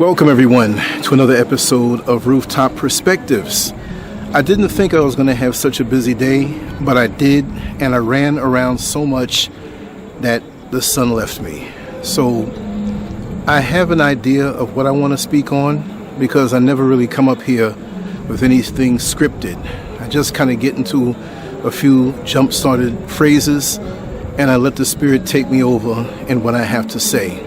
Welcome everyone to another episode of Rooftop Perspectives. I didn't think I was going to have such a busy day, but I did, and I ran around so much that the sun left me. So I have an idea of what I want to speak on because I never really come up here with anything scripted. I just kind of get into a few jump-started phrases and I let the spirit take me over in what I have to say.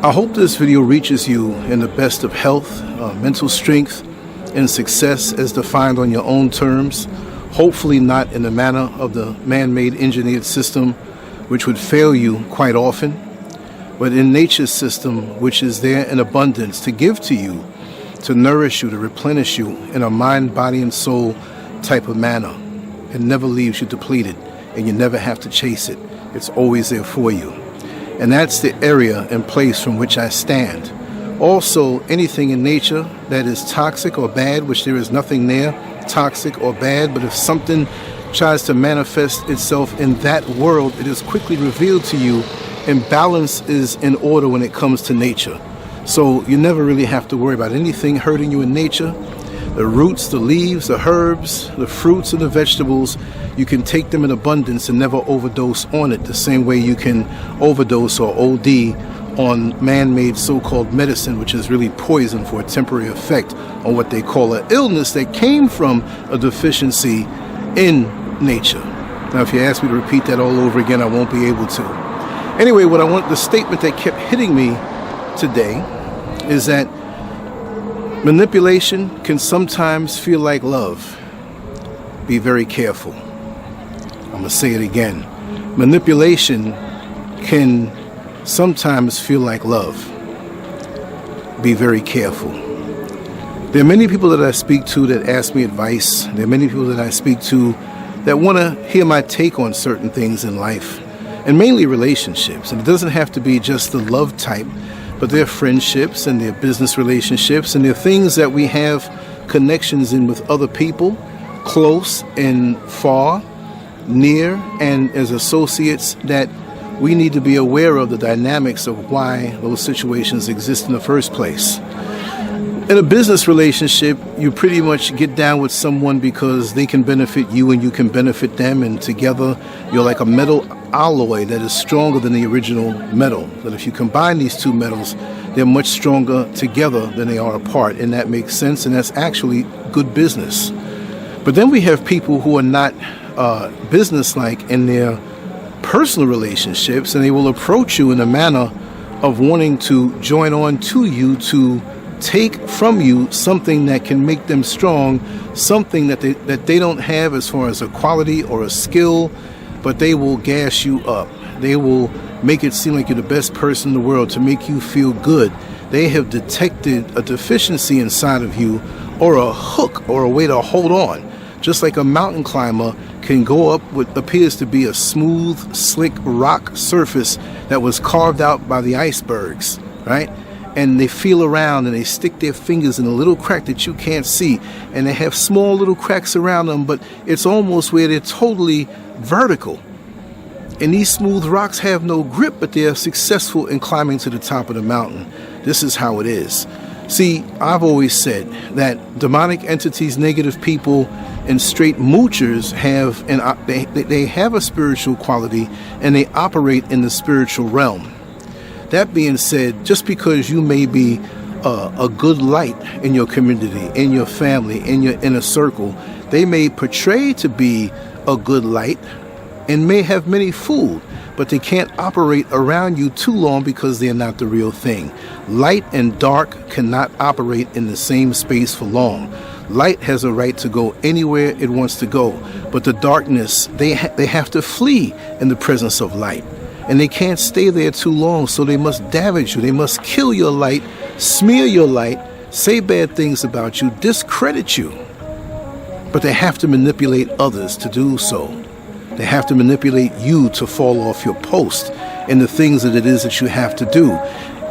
I hope this video reaches you in the best of health, mental strength, and success as defined on your own terms, hopefully not in the manner of the man-made engineered system which would fail you quite often, but in nature's system which is there in abundance to give to you, to nourish you, to replenish you in a mind, body, and soul type of manner. It never leaves you depleted, and you never have to chase it. It's always there for you. And that's the area and place from which I stand. Also, anything in nature that is toxic or bad, which there is nothing there, toxic or bad, but if something tries to manifest itself in that world, it is quickly revealed to you, and balance is in order when it comes to nature. So you never really have to worry about anything hurting you in nature. The roots, the leaves, the herbs, the fruits, and the vegetables, you can take them in abundance and never overdose on it, the same way you can overdose or OD on man-made so-called medicine, which is really poison for a temporary effect on what they call an illness that came from a deficiency in nature. Now, if you ask me to repeat that all over again, I won't be able to. Anyway, the statement that kept hitting me today is that manipulation can sometimes feel like love. Be very careful. I'm going to say it again. Manipulation can sometimes feel like love. Be very careful. There are many people that I speak to that ask me advice. There are many people that I speak to that want to hear my take on certain things in life, and mainly relationships. And it doesn't have to be just the love type, but there are friendships and there are business relationships and there are things that we have connections in with other people, close and far, near, and as associates, that we need to be aware of the dynamics of why those situations exist in the first place. In a business relationship, you pretty much get down with someone because they can benefit you and you can benefit them, and together you're like a metal alloy that is stronger than the original metal. That if you combine these two metals, they're much stronger together than they are apart, and that makes sense, and that's actually good business. But then we have people who are not business-like in their personal relationships, and they will approach you in a manner of wanting to join on to you to take from you something that can make them strong, something that they don't have as far as a quality or a skill, but they will gas you up. They will make it seem like you're the best person in the world to make you feel good. They have detected a deficiency inside of you, or a hook, or a way to hold on. Just like a mountain climber can go up what appears to be a smooth, slick rock surface that was carved out by the icebergs, right? And they feel around and they stick their fingers in a little crack that you can't see, and they have small little cracks around them, but it's almost where they're totally vertical. And these smooth rocks have no grip, but they are successful in climbing to the top of the mountain. This is how it is. See, I've always said that demonic entities, negative people, and straight moochers have they have a spiritual quality, and they operate in the spiritual realm. That being said, just because you may be a good light in your community, in your family, in your inner circle, they may portray to be a good light and may have many fooled, but they can't operate around you too long because they're not the real thing. Light and dark cannot operate in the same space for long. Light has a right to go anywhere it wants to go, but the darkness, they have to flee in the presence of light. And they can't stay there too long, so they must damage you. They must kill your light, smear your light, say bad things about you, discredit you. But they have to manipulate others to do so. They have to manipulate you to fall off your post in the things that it is that you have to do.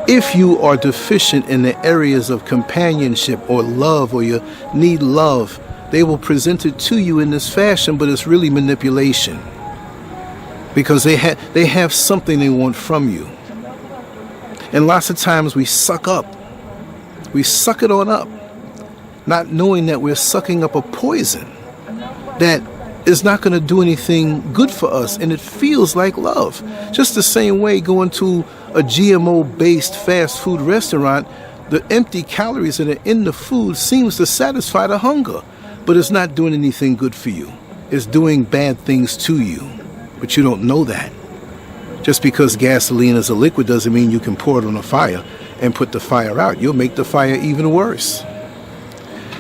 If you are deficient in the areas of companionship or love, or you need love, they will present it to you in this fashion, but it's really manipulation. Because they have something they want from you. And lots of times we suck up We suck it on up, not knowing that we're sucking up a poison that is not going to do anything good for us, and it feels like love. Just the same way going to a GMO-based fast food restaurant, the empty calories that are in the food seems to satisfy the hunger, but it's not doing anything good for you. It's doing bad things to you, but you don't know that. Just because gasoline is a liquid doesn't mean you can pour it on a fire and put the fire out. You'll make the fire even worse.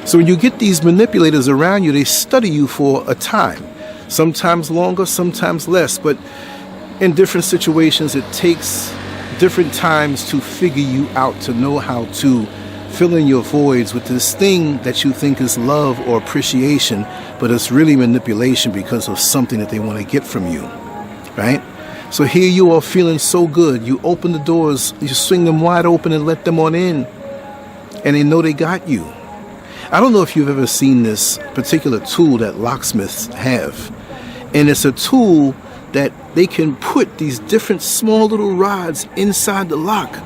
So when you get these manipulators around you, they study you for a time, sometimes longer, sometimes less, but in different situations, it takes different times to figure you out, to know how to fill in your voids with this thing that you think is love or appreciation, but it's really manipulation because of something that they want to get from you, right? So here you are feeling so good. You open the doors, you swing them wide open and let them on in, and they know they got you. I don't know if you've ever seen this particular tool that locksmiths have, and it's a tool that they can put these different small little rods inside the lock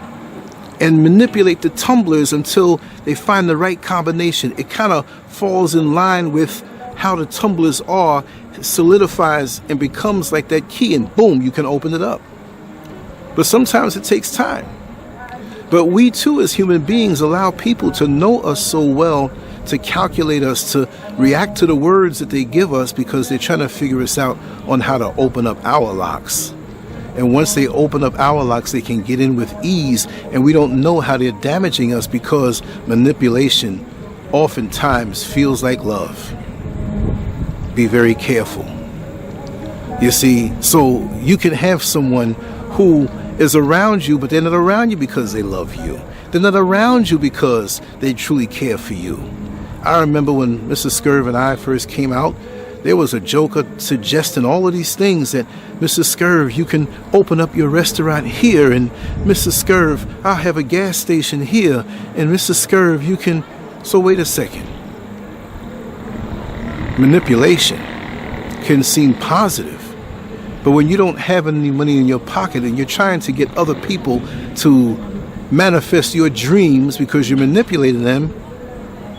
and manipulate the tumblers until they find the right combination. It kind of falls in line with how the tumblers are, solidifies and becomes like that key, and boom, you can open it up. But sometimes it takes time. But we too, as human beings, allow people to know us so well, to calculate us, to react to the words that they give us because they're trying to figure us out on how to open up our locks. And once they open up our locks, they can get in with ease, and we don't know how they're damaging us because manipulation oftentimes feels like love. Be very careful. You see, so you can have someone who is around you, but they're not around you because they love you. They're not around you because they truly care for you. I remember when Mrs. SCURV and I first came out, there was a joker suggesting all of these things that, Mrs. SCURV, you can open up your restaurant here, and Mrs. SCURV, I'll have a gas station here, and Mrs. SCURV, you can... So wait a second. Manipulation can seem positive, but when you don't have any money in your pocket and you're trying to get other people to manifest your dreams because you're manipulating them,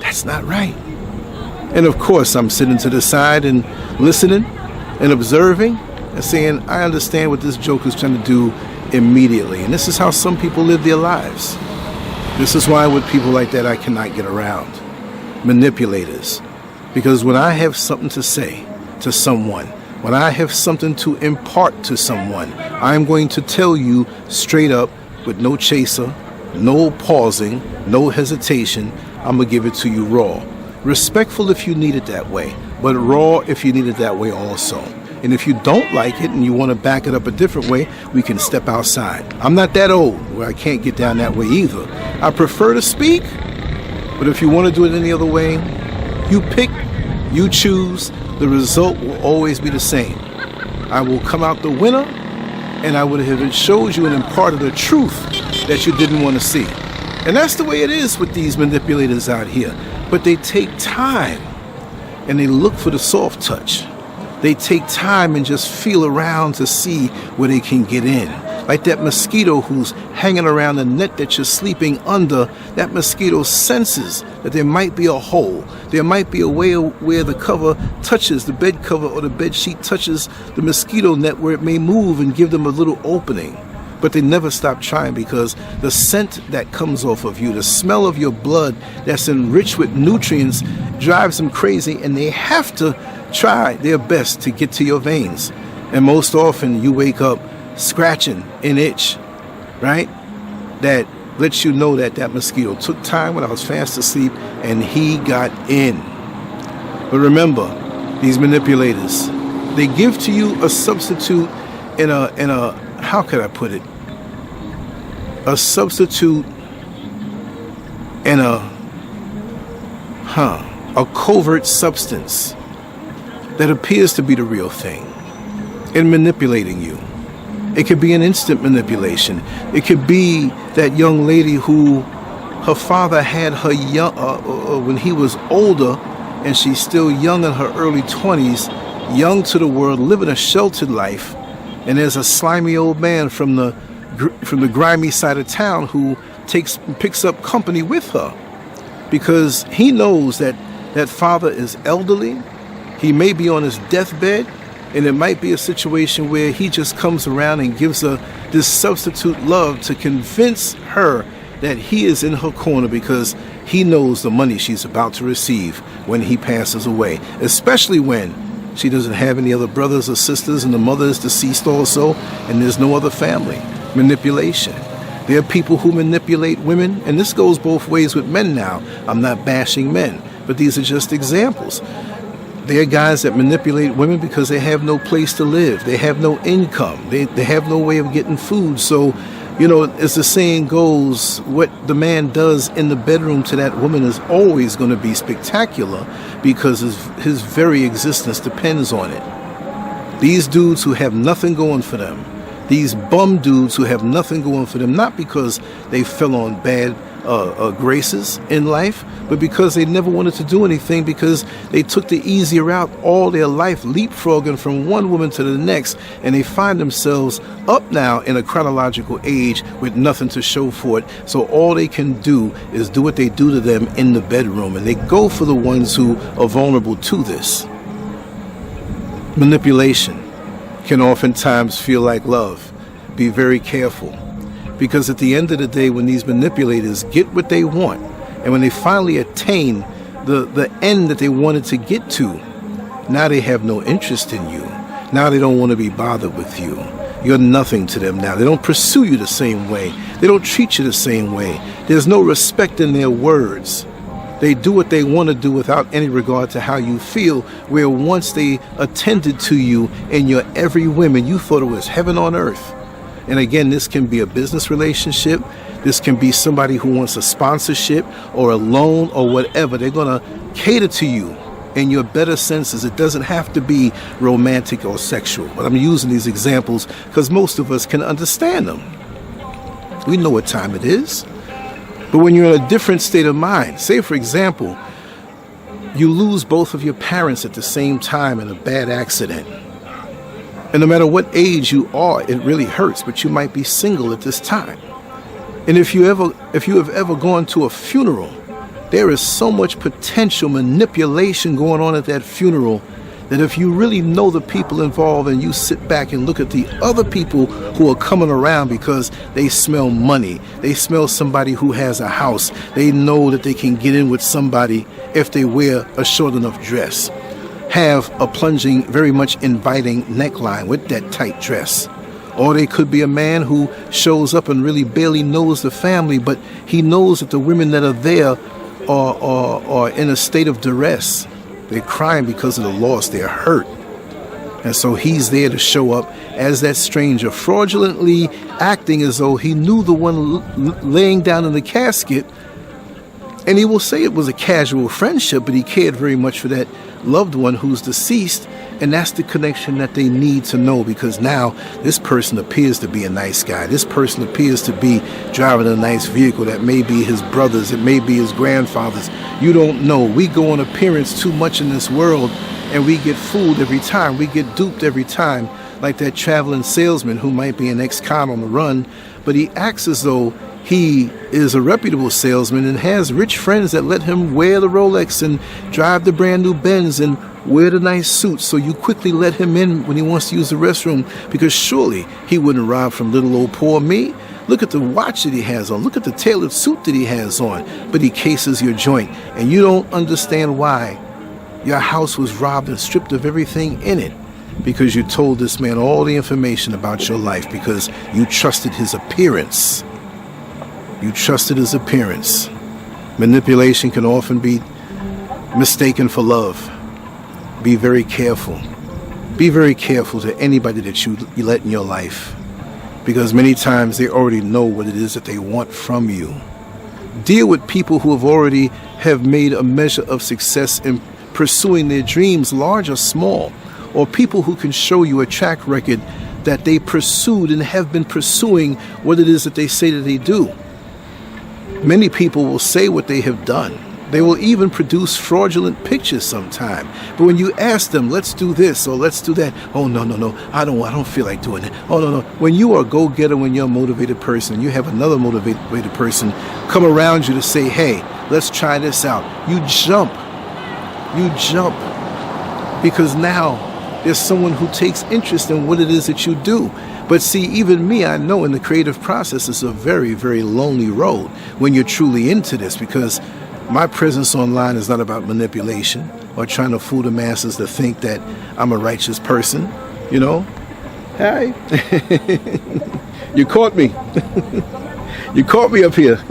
that's not right. And of course, I'm sitting to the side and listening and observing and saying, I understand what this joke is trying to do immediately. And this is how some people live their lives. This is why with people like that, I cannot get around. Manipulators. Because when I have something to say to someone, when I have something to impart to someone, I'm going to tell you straight up with no chaser, no pausing, no hesitation. I'm going to give it to you raw. Respectful if you need it that way, but raw if you need it that way also. And if you don't like it and you want to back it up a different way, we can step outside. I'm not that old where I can't get down that way either. I prefer to speak, but if you want to do it any other way, you pick, you choose, the result will always be the same. I will come out the winner, and I would have showed you and imparted the truth that you didn't want to see. And that's the way it is with these manipulators out here. But they take time, and they look for the soft touch. They take time and just feel around to see where they can get in. Like that mosquito who's hanging around the net that you're sleeping under, that mosquito senses that there might be a hole. There might be a way where the cover touches, the bed cover or the bed sheet touches the mosquito net where it may move and give them a little opening. But they never stop trying because the scent that comes off of you, the smell of your blood that's enriched with nutrients drives them crazy, and they have to try their best to get to your veins. And most often you wake up scratching an itch, right? That lets you know that that mosquito took time when I was fast asleep and he got in. But remember, these manipulators, they give to you a substitute in a how could I put it? A substitute in a covert substance that appears to be the real thing in manipulating you. It could be an instant manipulation. It could be that young lady who her father had her young when he was older, and she's still young in her early 20s, young to the world, living a sheltered life. And there's a slimy old man from the grimy side of town who picks up company with her. because he knows that that father is elderly. He may be on his deathbed, and it might be a situation where he just comes around and gives her this substitute love to convince her that he is in her corner, because he knows the money she's about to receive when he passes away, especially when she doesn't have any other brothers or sisters and the mother is deceased also and there's no other family. Manipulation. There are people who manipulate women, and this goes both ways with men now. I'm not bashing men, but these are just examples. There are guys that manipulate women because they have no place to live. They have no income. They have no way of getting food. So, as the saying goes, what the man does in the bedroom to that woman is always going to be spectacular, because his very existence depends on it. These dudes who have nothing going for them, these bum dudes who have nothing going for them, not because they fell on bad graces in life, but because they never wanted to do anything, because they took the easy route all their life, leapfrogging from one woman to the next, and they find themselves up now in a chronological age with nothing to show for it. So all they can do is do what they do to them in the bedroom, and they go for the ones who are vulnerable to this. Manipulation can oftentimes feel like love. Be very careful. Because at the end of the day, when these manipulators get what they want, and when they finally attain the end that they wanted to get to, now they have no interest in you. Now they don't want to be bothered with you. You're nothing to them now. They don't pursue you the same way. They don't treat you the same way. There's no respect in their words. They do what they want to do without any regard to how you feel, where once they attended to you in your every whim, you thought it was heaven on earth. And again, this can be a business relationship. This can be somebody who wants a sponsorship or a loan or whatever. They're going to cater to you in your better senses. It doesn't have to be romantic or sexual. But I'm using these examples because most of us can understand them. We know what time it is. But when you're in a different state of mind, say, for example, you lose both of your parents at the same time in a bad accident. And no matter what age you are, it really hurts, but you might be single at this time. And if you have ever gone to a funeral, there is so much potential manipulation going on at that funeral that if you really know the people involved and you sit back and look at the other people who are coming around because they smell money, they smell somebody who has a house, they know that they can get in with somebody if they wear a short enough dress, have a plunging, very much inviting neckline with that tight dress. Or they could be a man who shows up and really barely knows the family, but he knows that the women that are there are in a state of duress. They're crying because of the loss. They're hurt. And so he's there to show up as that stranger, fraudulently acting as though he knew the one laying down in the casket. And he will say it was a casual friendship, but he cared very much for that loved one who's deceased. And that's the connection that they need to know, because now this person appears to be a nice guy. This person appears to be driving a nice vehicle that may be his brother's, it may be his grandfather's. You don't know. We go on appearance too much in this world, and we get fooled every time. We get duped every time, like that traveling salesman who might be an ex-con on the run, but he acts as though he is a reputable salesman and has rich friends that let him wear the Rolex and drive the brand new Benz and wear the nice suit. So you quickly let him in when he wants to use the restroom, because surely he wouldn't rob from little old poor me. Look at the watch that he has on. Look at the tailored suit that he has on. But he cases your joint, and you don't understand why your house was robbed and stripped of everything in it, because you told this man all the information about your life because you trusted his appearance. You trusted his appearance. Manipulation can often be mistaken for love. Be very careful. Be very careful to anybody that you let in your life, because many times they already know what it is that they want from you. Deal with people who have made a measure of success in pursuing their dreams, large or small, or people who can show you a track record that they pursued and have been pursuing what it is that they say that they do. Many people will say what they have done. They will even produce fraudulent pictures sometime. But when you ask them, let's do this or let's do that, oh, no, I don't feel like doing it. Oh, no. When you are a go-getter, when you're a motivated person, you have another motivated person come around you to say, hey, let's try this out. You jump. Because now there's someone who takes interest in what it is that you do. But see, even me, I know in the creative process is a very, very lonely road when you're truly into this, because my presence online is not about manipulation or trying to fool the masses to think that I'm a righteous person, you know? Hi. You caught me. You caught me up here.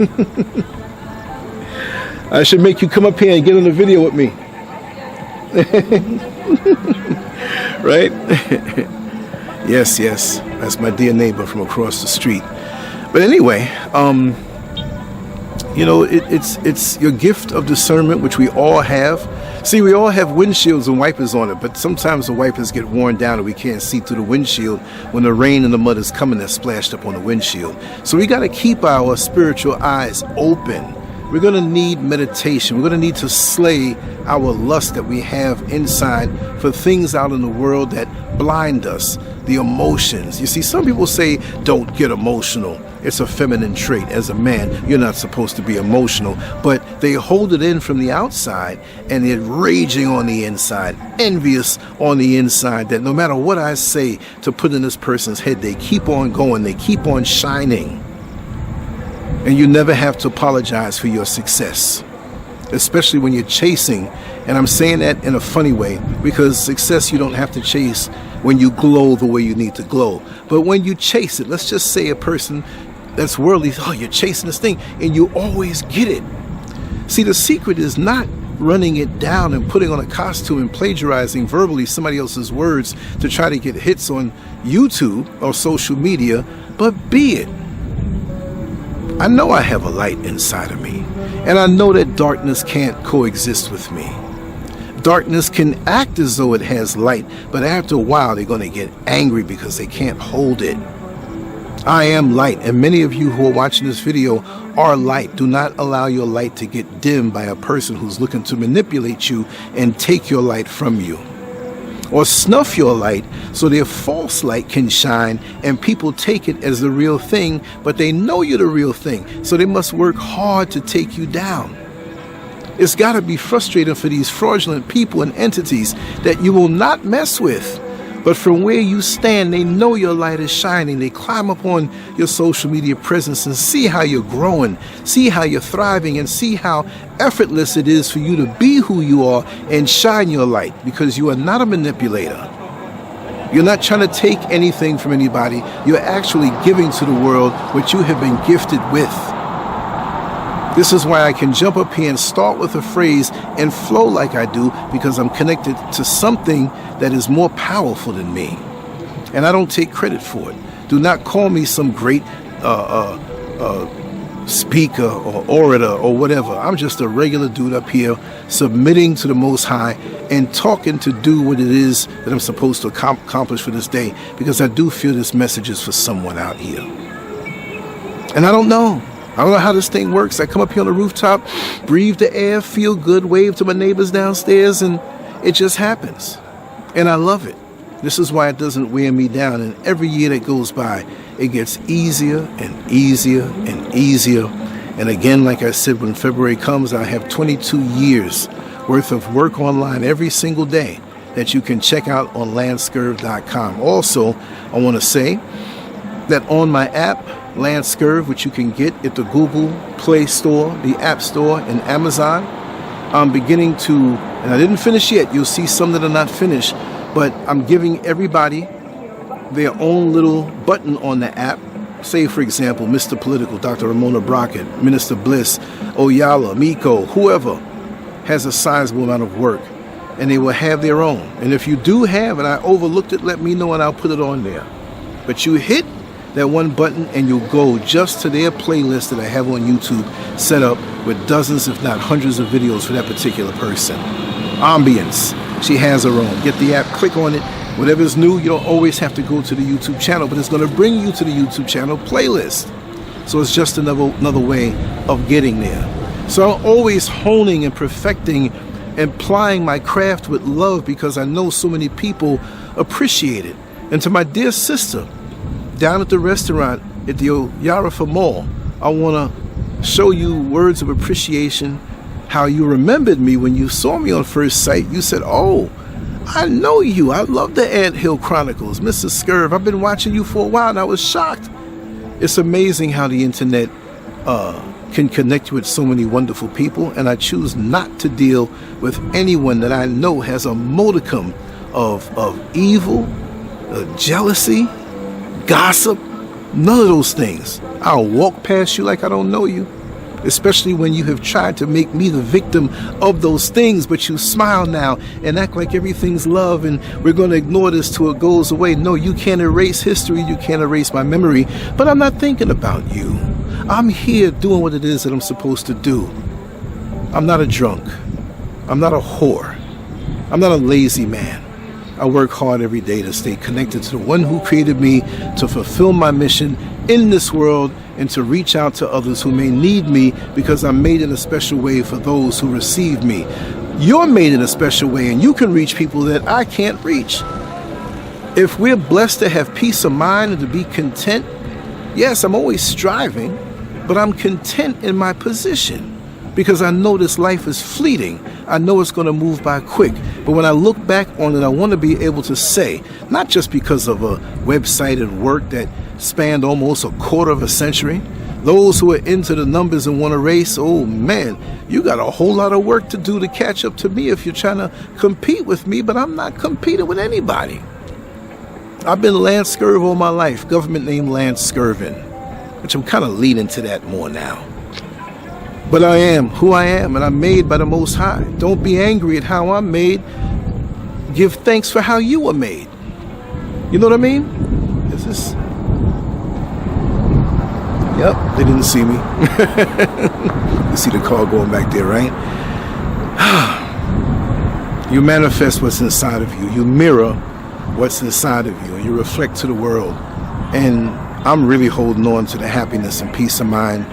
I should make you come up here and get on the video with me. Right? Yes, that's my dear neighbor from across the street. But anyway, you know, it's your gift of discernment, which we all have. See, we all have windshields and wipers on it, but sometimes the wipers get worn down and we can't see through the windshield when the rain and the mud is coming that's splashed up on the windshield. So we got to keep our spiritual eyes open. We're going to need meditation. We're going to need to slay our lust that we have inside for things out in the world that blind us, the emotions. You see, some people say, don't get emotional. It's a feminine trait. As a man, you're not supposed to be emotional. But they hold it in from the outside, and they're raging on the inside, envious on the inside, that no matter what I say to put in this person's head, they keep on going, they keep on shining. And you never have to apologize for your success, especially when you're chasing. And I'm saying that in a funny way, because success you don't have to chase when you glow the way you need to glow. But when you chase it, let's just say a person that's worldly, oh, you're chasing this thing, and you always get it. See, the secret is not running it down and putting on a costume and plagiarizing verbally somebody else's words to try to get hits on YouTube or social media, but be it. I know I have a light inside of me, and I know that darkness can't coexist with me. Darkness can act as though it has light, but after a while they're going to get angry because they can't hold it. I am light, and many of you who are watching this video are light. Do not allow your light to get dimmed by a person who's looking to manipulate you and take your light from you, or snuff your light so their false light can shine and people take it as the real thing, but they know you're the real thing, so they must work hard to take you down. It's got to be frustrating for these fraudulent people and entities that you will not mess with, but from where you stand, they know your light is shining. They climb up on your social media presence and see how you're growing, see how you're thriving, and see how effortless it is for you to be who you are and shine your light, because you are not a manipulator. You're not trying to take anything from anybody. You're actually giving to the world what you have been gifted with. This is why I can jump up here and start with a phrase and flow like I do, because I'm connected to something that is more powerful than me. And I don't take credit for it. Do not call me some great speaker or orator or whatever. I'm just a regular dude up here submitting to the Most High and talking to do what it is that I'm supposed to accomplish for this day, because I do feel this message is for someone out here. And I don't know how this thing works. I come up here on the rooftop, breathe the air, feel good, wave to my neighbors downstairs, and it just happens. And I love it. This is why it doesn't wear me down. And every year that goes by, it gets easier and easier and easier. And again, like I said, when February comes, I have 22 years worth of work online every single day that you can check out on LanceScurv.com. Also, I want to say that on my app, LanceScurv, which you can get at the Google Play Store, the App Store, and Amazon, I'm beginning to, and I didn't finish yet, you'll see some that are not finished, but I'm giving everybody their own little button on the app. Say, for example, Mr. Political, Dr. Ramona Brockett, Minister Bliss, Oyala, Miko, whoever has a sizable amount of work, and they will have their own. And if you do have, and I overlooked it, let me know and I'll put it on there. But you hit that one button and you'll go just to their playlist that I have on YouTube set up with dozens, if not hundreds of videos for that particular person. Ambience, she has her own. Get the app, click on it. Whatever's new, you don't always have to go to the YouTube channel, but it's going to bring you to the YouTube channel playlist. So it's just another way of getting there. So I'm always honing and perfecting and applying my craft with love, because I know so many people appreciate it. And to my dear sister down at the restaurant at the Yarafa Mall, I want to show you words of appreciation how you remembered me when you saw me on first sight. You said, "Oh, I know you. I love the Ant Hill Chronicles, Mr. SCURV. I've been watching you for a while," and I was shocked. It's amazing how the internet can connect you with so many wonderful people, and I choose not to deal with anyone that I know has a modicum of evil, jealousy, gossip, none of those things. I'll walk past you like I don't know you, especially when you have tried to make me the victim of those things, but you smile now and act like everything's love and we're going to ignore this till it goes away. No, you can't erase history, you can't erase my memory, but I'm not thinking about you. I'm here doing what it is that I'm supposed to do. I'm not a drunk. I'm not a whore. I'm not a lazy man. I work hard every day to stay connected to the one who created me, to fulfill my mission in this world, and to reach out to others who may need me, because I'm made in a special way for those who receive me. You're made in a special way, and you can reach people that I can't reach. If we're blessed to have peace of mind and to be content, yes, I'm always striving, but I'm content in my position, because I know this life is fleeting. I know it's going to move by quick. But when I look back on it, I want to be able to say, not just because of a website and work that spanned almost a quarter of a century, those who are into the numbers and want to race, oh man, you got a whole lot of work to do to catch up to me if you're trying to compete with me, but I'm not competing with anybody. I've been LanceScurv all my life, government name LanceScurvin, which I'm kind of leaning to that more now. But I am who I am, and I'm made by the Most High. Don't be angry at how I'm made. Give thanks for how you were made. You know what I mean? Is this? Yep, they didn't see me. You see the car going back there, right? You manifest what's inside of you. You mirror what's inside of you, and you reflect to the world. And I'm really holding on to the happiness and peace of mind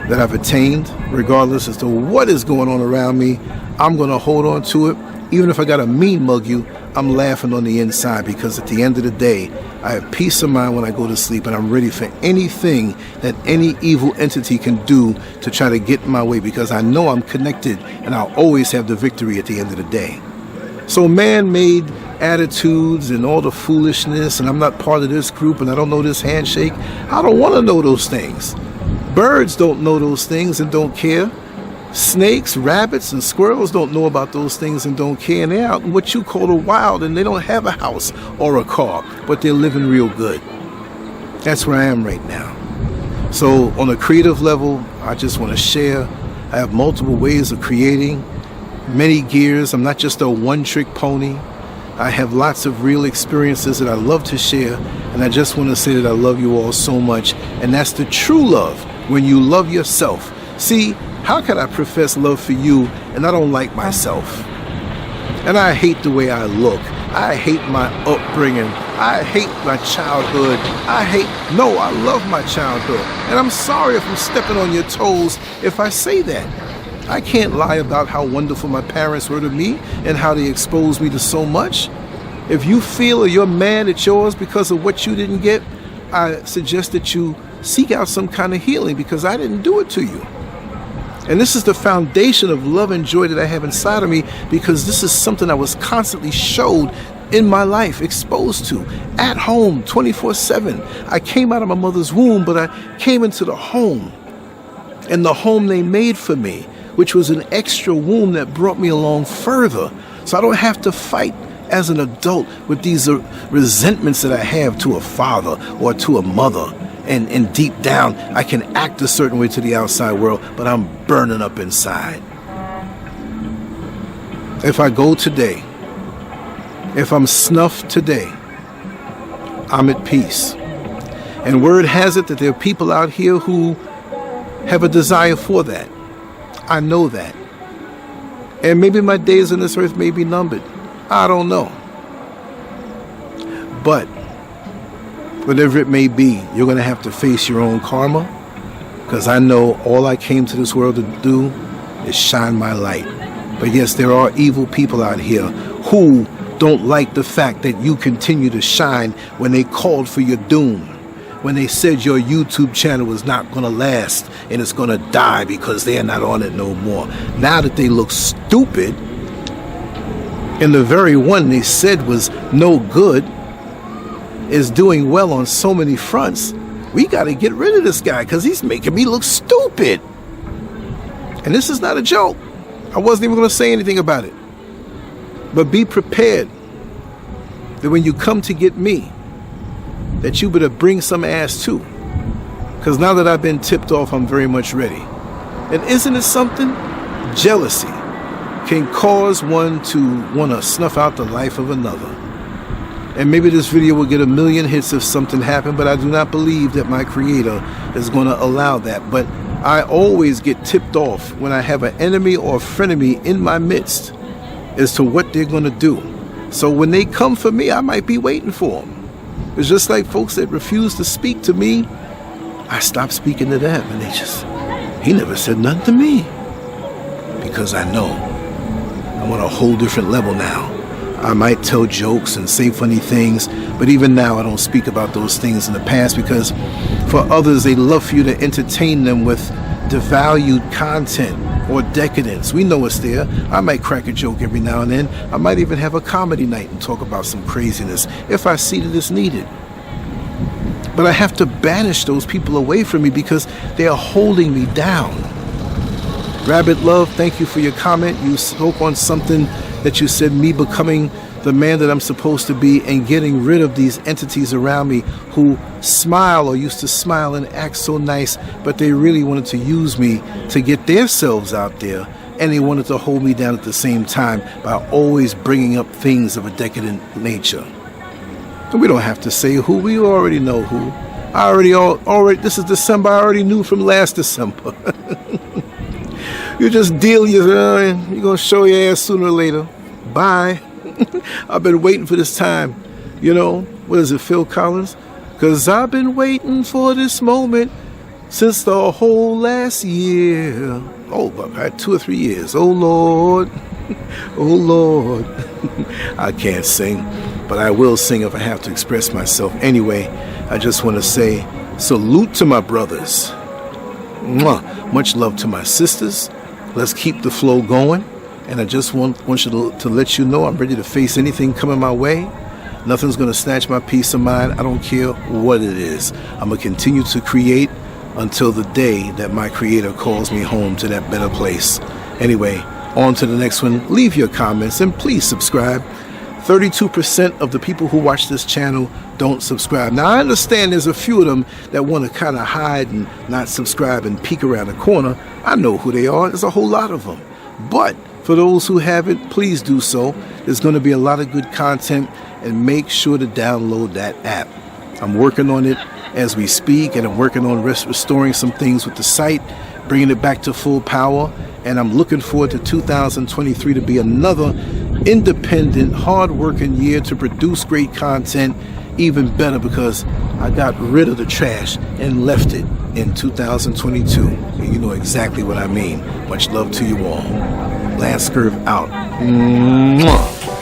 that I've attained, regardless as to what is going on around me. I'm going to hold on to it. Even if I got to mean mug you, I'm laughing on the inside, because at the end of the day, I have peace of mind when I go to sleep, and I'm ready for anything that any evil entity can do to try to get in my way, because I know I'm connected and I'll always have the victory at the end of the day. So man-made attitudes and all the foolishness, and I'm not part of this group, and I don't know this handshake, I don't want to know those things. Birds don't know those things and don't care. Snakes, rabbits, and squirrels don't know about those things and don't care. And they're out in what you call the wild, and they don't have a house or a car, but they're living real good. That's where I am right now. So on a creative level, I just want to share. I have multiple ways of creating, many gears. I'm not just a one-trick pony. I have lots of real experiences that I love to share, and I just want to say that I love you all so much, and that's the true love, when you love yourself. See, how can I profess love for you and I don't like myself? And I hate the way I look. I hate my upbringing. I hate my childhood. No, I love my childhood. And I'm sorry if I'm stepping on your toes if I say that. I can't lie about how wonderful my parents were to me and how they exposed me to so much. If you feel or you're mad at yours because of what you didn't get, I suggest that you seek out some kind of healing, because I didn't do it to you. And this is the foundation of love and joy that I have inside of me, because this is something I was constantly showed in my life, exposed to, at home, 24/7. I came out of my mother's womb, but I came into the home, and the home they made for me, which was an extra womb that brought me along further. So I don't have to fight as an adult with these resentments that I have to a father or to a mother. And deep down, I can act a certain way to the outside world, but I'm burning up inside. If I go today, if I'm snuffed today, I'm at peace. And word has it that there are people out here who have a desire for that. I know that. And maybe my days on this earth may be numbered. I don't know. But whatever it may be, you're going to have to face your own karma, because I know all I came to this world to do is shine my light. But yes, there are evil people out here who don't like the fact that you continue to shine when they called for your doom, when they said your YouTube channel was not going to last and it's going to die because they're not on it no more. Now that they look stupid, and the very one they said was no good is doing well on so many fronts, we got to get rid of this guy because he's making me look stupid. And this is not a joke. I wasn't even going to say anything about it. But be prepared that when you come to get me, that you better bring some ass too. Because now that I've been tipped off, I'm very much ready. And isn't it something? Jealousy can cause one to want to snuff out the life of another. And maybe this video will get 1 million hits if something happened, but I do not believe that my creator is going to allow that. But I always get tipped off when I have an enemy or a frenemy in my midst as to what they're going to do. So when they come for me, I might be waiting for them. It's just like folks that refuse to speak to me, I stop speaking to them, and he never said nothing to me. Because I know I'm on a whole different level now. I might tell jokes and say funny things, but even now I don't speak about those things in the past, because for others, they love for you to entertain them with devalued content or decadence. We know it's there. I might crack a joke every now and then. I might even have a comedy night and talk about some craziness if I see that it's needed. But I have to banish those people away from me because they are holding me down. Rabbit Love, thank you for your comment. You spoke on something that you said, me becoming the man that I'm supposed to be and getting rid of these entities around me who smile or used to smile and act so nice, but they really wanted to use me to get themselves out there, and they wanted to hold me down at the same time by always bringing up things of a decadent nature. And we don't have to say who. We already know who. I already this is December. I already knew from last December. You just deal, you're going to show your ass sooner or later. Bye. I've been waiting for this time. You know, what is it, Phil Collins? Because I've been waiting for this moment since the whole last year. Oh, about 2 or 3 years. Oh, Lord. Oh, Lord. I can't sing, but I will sing if I have to express myself. Anyway, I just want to say salute to my brothers. Mwah. Much love to my sisters. Let's keep the flow going. And I just want you to let you know I'm ready to face anything coming my way. Nothing's going to snatch my peace of mind. I don't care what it is. I'm going to continue to create until the day that my creator calls me home to that better place. Anyway, on to the next one. Leave your comments and please subscribe. 32% of the people who watch this channel don't subscribe. Now, I understand there's a few of them that want to kind of hide and not subscribe and peek around the corner. I know who they are. There's a whole lot of them. But for those who haven't, please do so. There's going to be a lot of good content, and make sure to download that app. I'm working on it as we speak, and I'm working on restoring some things with the site, bringing it back to full power, and I'm looking forward to 2023 to be another independent, hard-working year to produce great content, even better because I got rid of the trash and left it in 2022. And you know exactly what I mean. Much love to you all. LanceScurv out. Mwah.